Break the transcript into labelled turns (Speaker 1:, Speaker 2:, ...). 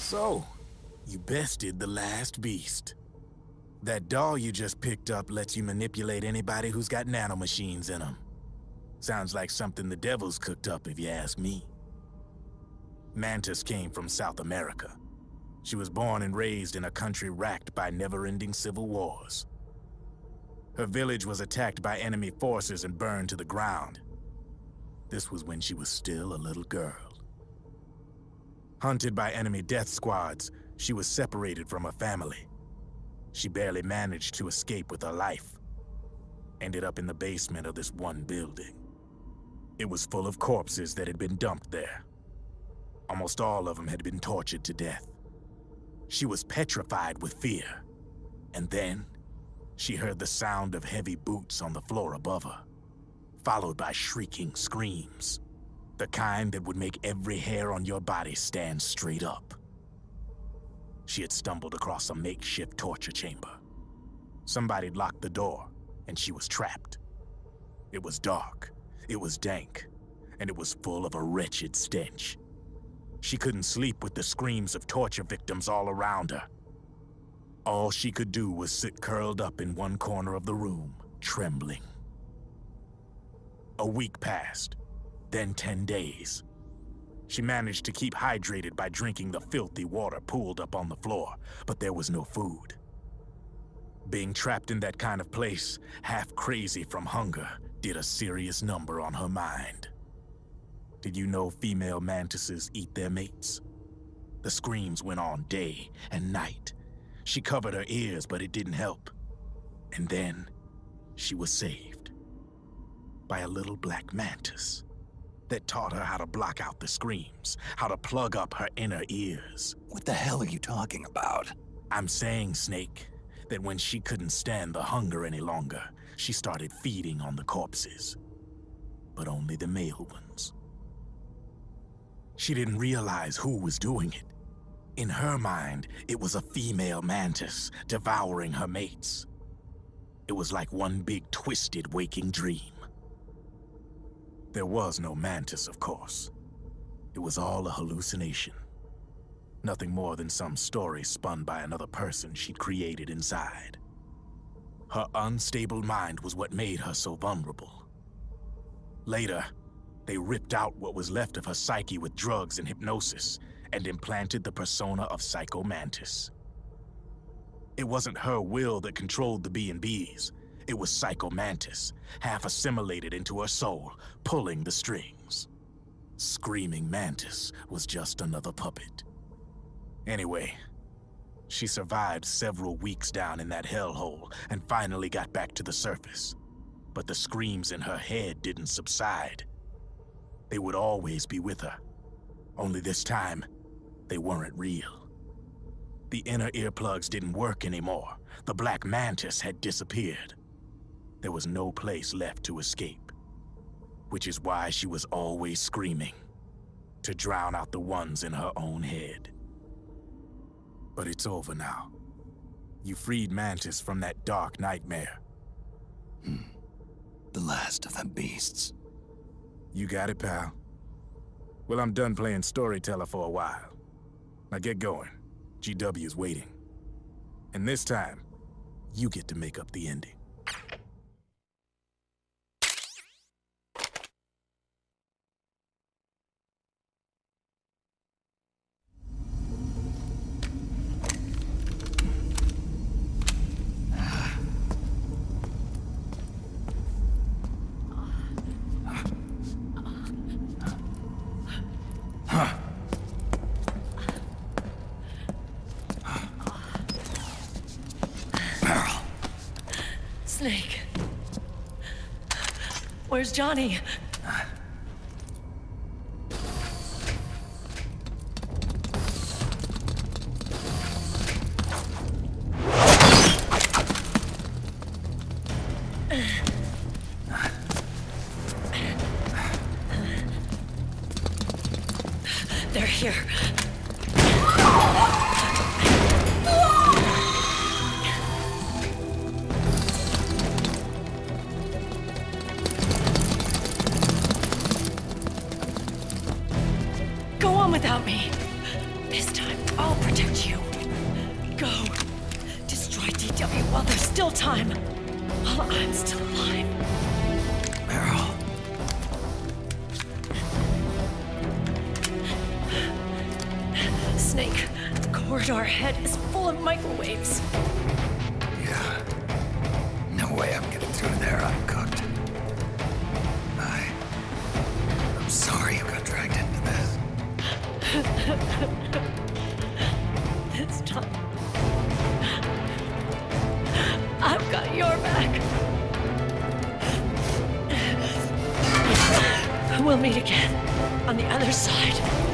Speaker 1: So, you bested the last beast. That doll you just picked up lets you manipulate anybody who's got nanomachines in them. Sounds like something the devil's cooked up, if you ask me. Mantis came from South America. She was born and raised in a country racked by never-ending civil wars. Her village was attacked by enemy forces and burned to the ground. This was when she was still a little girl. Hunted by enemy death squads, she was separated from her family. She barely managed to escape with her life. Ended up in the basement of this one building. It was full of corpses that had been dumped there. Almost all of them had been tortured to death. She was petrified with fear. And then, she heard the sound of heavy boots on the floor above her, followed by shrieking screams. The kind that would make every hair on your body stand straight up. She had stumbled across a makeshift torture chamber. Somebody'd locked the door, and she was trapped. It was dark, it was dank, and it was full of a wretched stench. She couldn't sleep with the screams of torture victims all around her. All she could do was sit curled up in one corner of the room, trembling. A week passed. Then 10 days. She managed to keep hydrated by drinking the filthy water pooled up on the floor, but there was no food. Being trapped in that kind of place, half crazy from hunger, did a serious number on her mind. Did you know female mantises eat their mates? The screams went on day and night. She covered her ears, but it didn't help. And then, she was saved. By a little black mantis that taught her how to block out the screams, how to plug up her inner ears.
Speaker 2: What the hell are you talking about?
Speaker 1: I'm saying, Snake, that when she couldn't stand the hunger any longer, she started feeding on the corpses. But only the male ones. She didn't realize who was doing it. In her mind, it was a female mantis devouring her mates. It was like one big twisted waking dream. There was no mantis, of course. It was all a hallucination. Nothing more than some story spun by another person she'd created inside. Her unstable mind was what made her so vulnerable. Later, they ripped out what was left of her psyche with drugs and hypnosis and implanted the persona of Psycho Mantis. It wasn't her will that controlled the B&Bs. It was Psycho Mantis, half assimilated into her soul, pulling the strings. Screaming Mantis was just another puppet. Anyway, she survived several weeks down in that hellhole and finally got back to the surface. But the screams in her head didn't subside. They would always be with her. Only this time, they weren't real. The inner earplugs didn't work anymore. The black mantis had disappeared. There was no place left to escape. Which is why she was always screaming, to drown out the ones in her own head. But it's over now. You freed Mantis from that dark nightmare.
Speaker 2: The last of them beasts.
Speaker 1: You got it, pal. Well, I'm done playing storyteller for a while. Now get going. GW's waiting. And this time, you get to make up the ending.
Speaker 3: Snake. Where's Johnny? They're here. Without me. This time, I'll protect you. Go. Destroy DW while there's still time. While I'm still alive.
Speaker 2: Meryl.
Speaker 3: Snake, the corridor ahead is full of microwaves.
Speaker 2: Yeah. No way I'm getting through there uncooked. I'm sorry you got dragged into this.
Speaker 3: This time, I've got your back. We'll meet again on the other side.